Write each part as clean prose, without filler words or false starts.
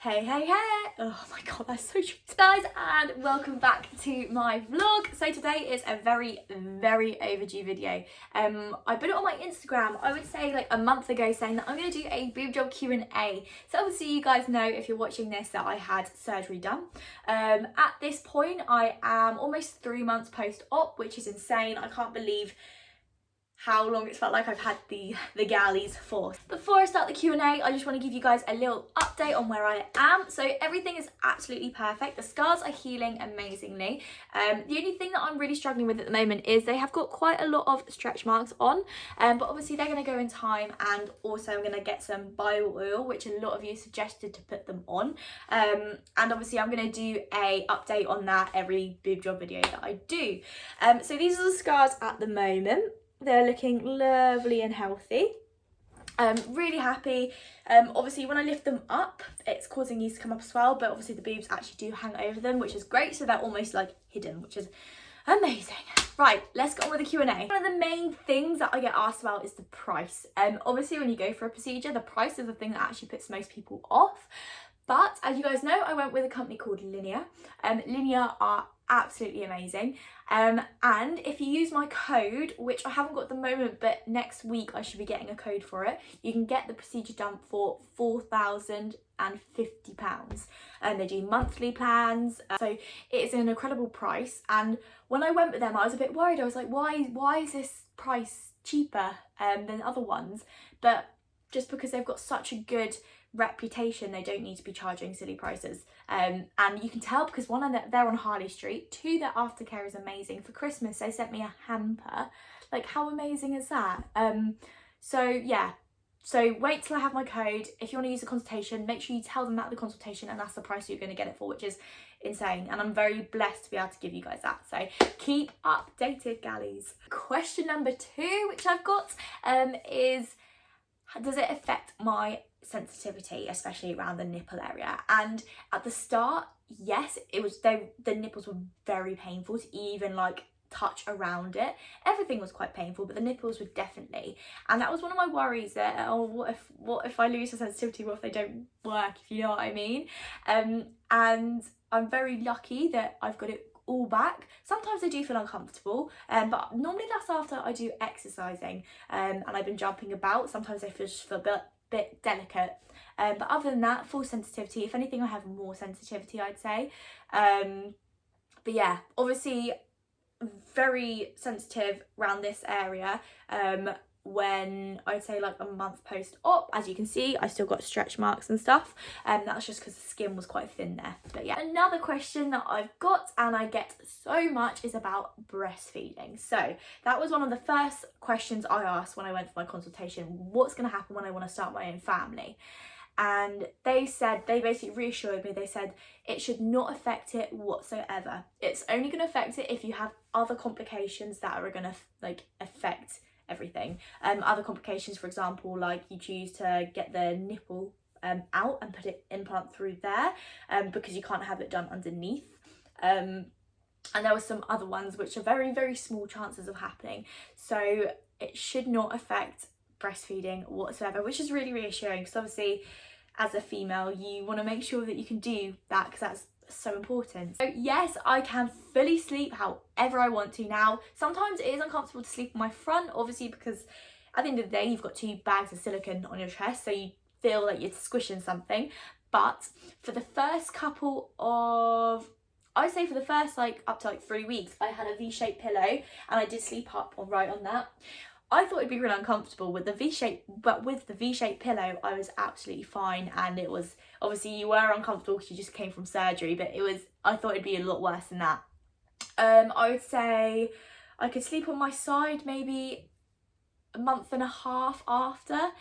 Hey, hey, hey! Oh my god, that's so true. Guys, and welcome back to my vlog. So today is a very overdue video. I put it on my Instagram, I would say like a month ago, saying that I'm going to do a boob job Q&A. So obviously you guys know, if you're watching this, that I had surgery done. At this point, I am almost 3 months post-op, which is insane. I can't believe how long it's felt like I've had the galleys for. Before I start the Q&A, I just want to give you guys a little update on where I am. So everything is absolutely perfect. The scars are healing amazingly. The only thing that I'm really struggling with at the moment is they have got quite a lot of stretch marks on, but obviously they're going to go in time, and also I'm going to get some bio oil, which a lot of you suggested to put them on. And obviously I'm going to do a update on that every boob job video that I do. So these are the scars at the moment. They're looking lovely and healthy. Really happy. Obviously when I lift them up, it's causing these to come up as well, but obviously the boobs actually do hang over them, which is great. So they're almost like hidden, which is amazing. Right, let's get on with the Q&A. One of the main things that I get asked about is the price. Obviously when you go for a procedure, the price is the thing that actually puts most people off. But as you guys know, I went with a company called Linea. Linea are absolutely amazing. And if you use my code, which I haven't got at the moment, but next week I should be getting a code for it, you can get the procedure done for £4,050. And they do monthly plans, so it is an incredible price. And when I went with them, I was a bit worried. I was like, why is this price cheaper than other ones? But just because they've got such a good reputation, they don't need to be charging silly prices. And you can tell because one, they're on Harley Street. Two, their aftercare is amazing. For Christmas they sent me a hamper. Like, how amazing is that? So yeah, so wait till I have my code. If you want to use a consultation, make sure you tell them that the consultation, and that's the price you're going to get it for, which is insane. And I'm very blessed to be able to give you guys that, so keep updated, galleys. Question number 2, which I've got, is, does it affect my sensitivity, especially around the nipple area? And at the start, yes, it was, the nipples were very painful to even like touch around it. Everything was quite painful, but the nipples were definitely, and that was one of my worries, that oh, what if I lose the sensitivity, what if they don't work, if you know what I mean. And I'm very lucky that I've got it all back. Sometimes I do feel uncomfortable, but normally that's after I do exercising, and I've been jumping about. Sometimes I just feel a bit delicate, but other than that, full sensitivity. If anything, I have more sensitivity, I'd say. But yeah, obviously very sensitive around this area. When I'd say like a month post-op, as you can see, I still got stretch marks and stuff, and that's just because the skin was quite thin there. But yeah, another question that I've got, and I get so much, is about breastfeeding. So that was one of the first questions I asked when I went for my consultation. What's going to happen when I want to start my own family? And they said, they basically reassured me, they said it should not affect it whatsoever. It's only going to affect it if you have other complications that are going to like affect everything. Other complications, for example, like you choose to get the nipple out and put it implant through there, because you can't have it done underneath. And there were some other ones which are very small chances of happening. So it should not affect breastfeeding whatsoever, which is really reassuring, because obviously as a female you want to make sure that you can do that, because that's so important. So yes, I can fully sleep however I want to now. Sometimes it is uncomfortable to sleep on my front, obviously, because at the end of the day you've got 2 bags of silicone on your chest, so you feel like you're squishing something. But for the first couple of, I'd say for the first like up to like 3 weeks, I had a V-shaped pillow, and I did sleep up or right on that. I thought it'd be really uncomfortable with the V-shape, but with the V-shaped pillow I was absolutely fine. And it was, obviously you were uncomfortable because you just came from surgery, but it was, I thought it'd be a lot worse than that. I would say I could sleep on my side maybe a month and a half after,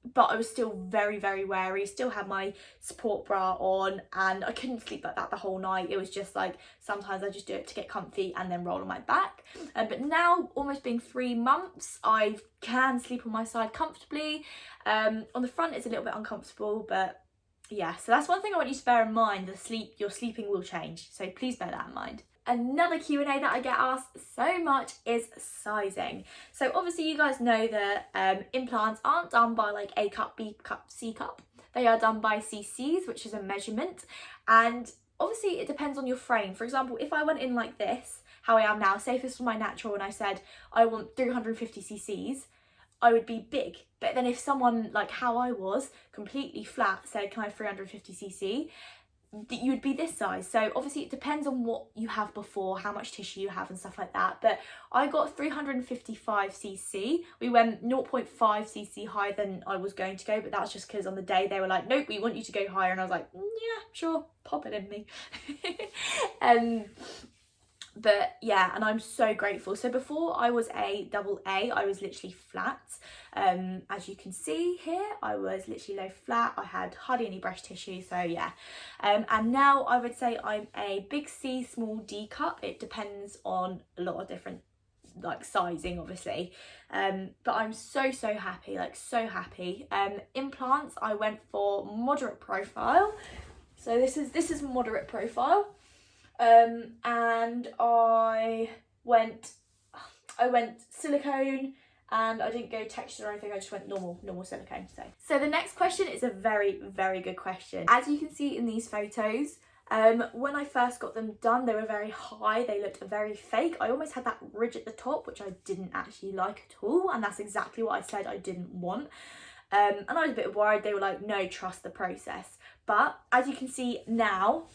but I was still very wary, still had my support bra on, and I couldn't sleep like that the whole night. It was just like, sometimes I just do it to get comfy and then roll on my back. But now, almost being 3 months, I can sleep on my side comfortably. On the front it's a little bit uncomfortable, but yeah, so that's one thing I want you to bear in mind. Your sleeping will change, so please bear that in mind. Another Q&A that I get asked so much is sizing. So obviously you guys know that implants aren't done by like A cup, B cup, C cup. They are done by cc's, which is a measurement, and obviously it depends on your frame. For example, if I went in like this, how I am now, say if this was my natural and I said I want 350 cc's, I would be big. But then if someone like how I was, completely flat, said can I have 350 cc, you would be this size. So obviously it depends on what you have before, how much tissue you have and stuff like that. But I got 355 cc. We went 0.5 cc higher than I was going to go, but that's just because on the day they were like, nope, we want you to go higher, and I was like, yeah, sure, pop it in me. But yeah, and I'm so grateful. So before I was a double A, I was literally flat. As you can see here, I was literally low flat. I had hardly any breast tissue, so yeah. And now I would say I'm a big C, small D cup. It depends on a lot of different like sizing, obviously. But I'm so happy, like so happy. Implants, I went for moderate profile. So this is moderate profile. And I went silicone, and I didn't go texture or anything. I just went normal silicone. So the next question is a very good question. As you can see in these photos, when I first got them done, they were very high. They looked very fake. I almost had that ridge at the top, which I didn't actually like at all, and that's exactly what I said I didn't want. And I was a bit worried. They were like, no, trust the process. But as you can see now,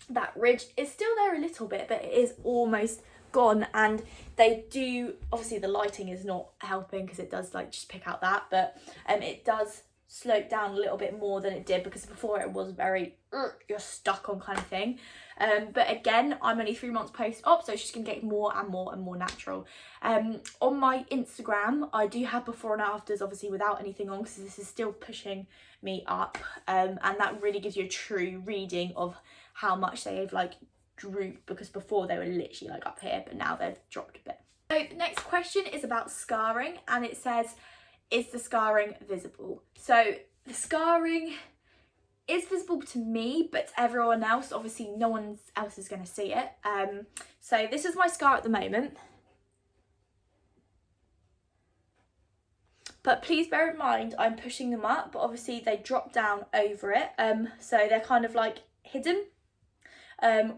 that ridge is still there a little bit, but it is almost gone. And they do, obviously the lighting is not helping because it does like just pick out that, but it does slope down a little bit more than it did, because before it was very you're stuck on kind of thing. But again, I'm only 3 months post-op, so it's just gonna get more and more natural. On my Instagram, I do have before and afters, obviously without anything on, because this is still pushing me up, and that really gives you a true reading of how much they've like drooped, because before they were literally like up here, but now they've dropped a bit. So the next question is about scarring, and it says, is the scarring visible? So the scarring is visible to me, but to everyone else, obviously no one else is going to see it. So this is my scar at the moment, but please bear in mind I'm pushing them up, but obviously they drop down over it, so they're kind of like hidden,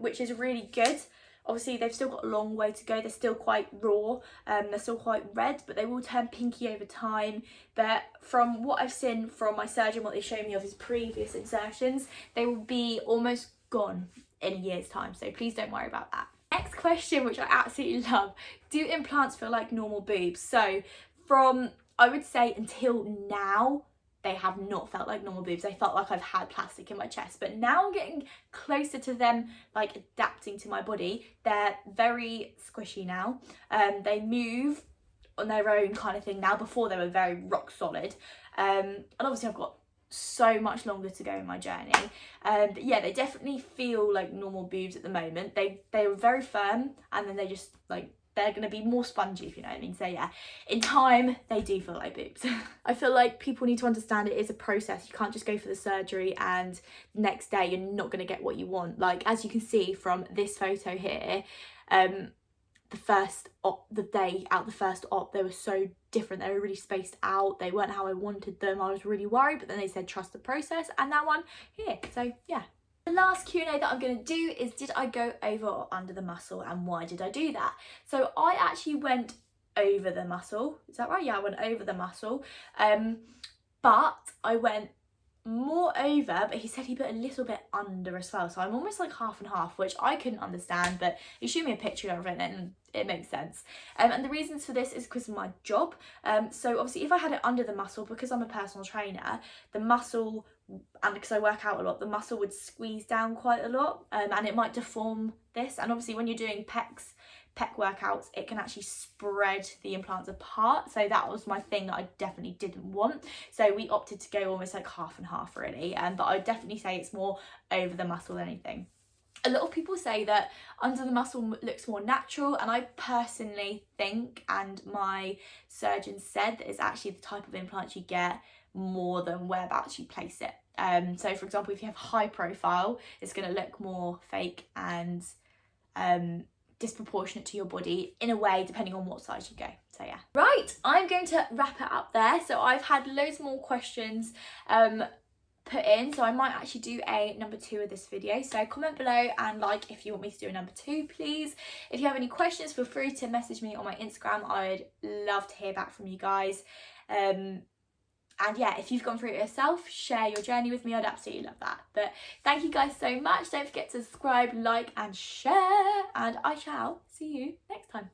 which is really good. Obviously they've still got a long way to go. They're still quite raw, they're still quite red, but they will turn pinky over time. But from what I've seen from my surgeon, what they showed me of his previous insertions, they will be almost gone in a year's time, so please don't worry about that. Next question, which I absolutely love: do implants feel like normal boobs? So from, I would say, until now, they have not felt like normal boobs. They felt like I've had plastic in my chest, but now I'm getting closer to them like adapting to my body. They're very squishy now. They move on their own kind of thing now. Before they were very rock solid, and obviously I've got so much longer to go in my journey, but yeah, they definitely feel like normal boobs at the moment. They were very firm, and then they just like, they're going to be more spongy, if you know what I mean. So yeah, in time, they do feel like boobs. I feel like people need to understand it is a process. You can't just go for the surgery and the next day you're not going to get what you want. Like, as you can see from this photo here, the day out the first op, they were so different. They were really spaced out. They weren't how I wanted them. I was really worried, but then they said trust the process, and now I'm here. So yeah. The last Q&A that I'm going to do is, did I go over or under the muscle, and why did I do that? So I actually went over the muscle. Is that right? Yeah, I went over the muscle. But I went more over, but he said he put a little bit under as well. So I'm almost like half and half, which I couldn't understand, but he showed me a picture of it and it makes sense. And the reasons for this is because of my job. So obviously if I had it under the muscle, because I'm a personal trainer, the muscle, and because I work out a lot, the muscle would squeeze down quite a lot, and it might deform this. And obviously when you're doing pec workouts, it can actually spread the implants apart. So that was my thing that I definitely didn't want. So we opted to go almost like half and half really. But I would definitely say it's more over the muscle than anything. A lot of people say that under the muscle looks more natural, and I personally think, and my surgeon said, that it's actually the type of implant you get more than whereabouts you place it. So for example, if you have high profile, it's going to look more fake and disproportionate to your body in a way, depending on what size you go. So yeah. Right, I'm going to wrap it up there. So I've had loads more questions put in, so I might actually do a number 2 of this video. So comment below and like if you want me to do a number 2, please. If you have any questions, feel free to message me on my Instagram. I'd love to hear back from you guys. And yeah, if you've gone through it yourself, share your journey with me. I'd absolutely love that. But thank you guys so much. Don't forget to subscribe, like and share, and I shall see you next time.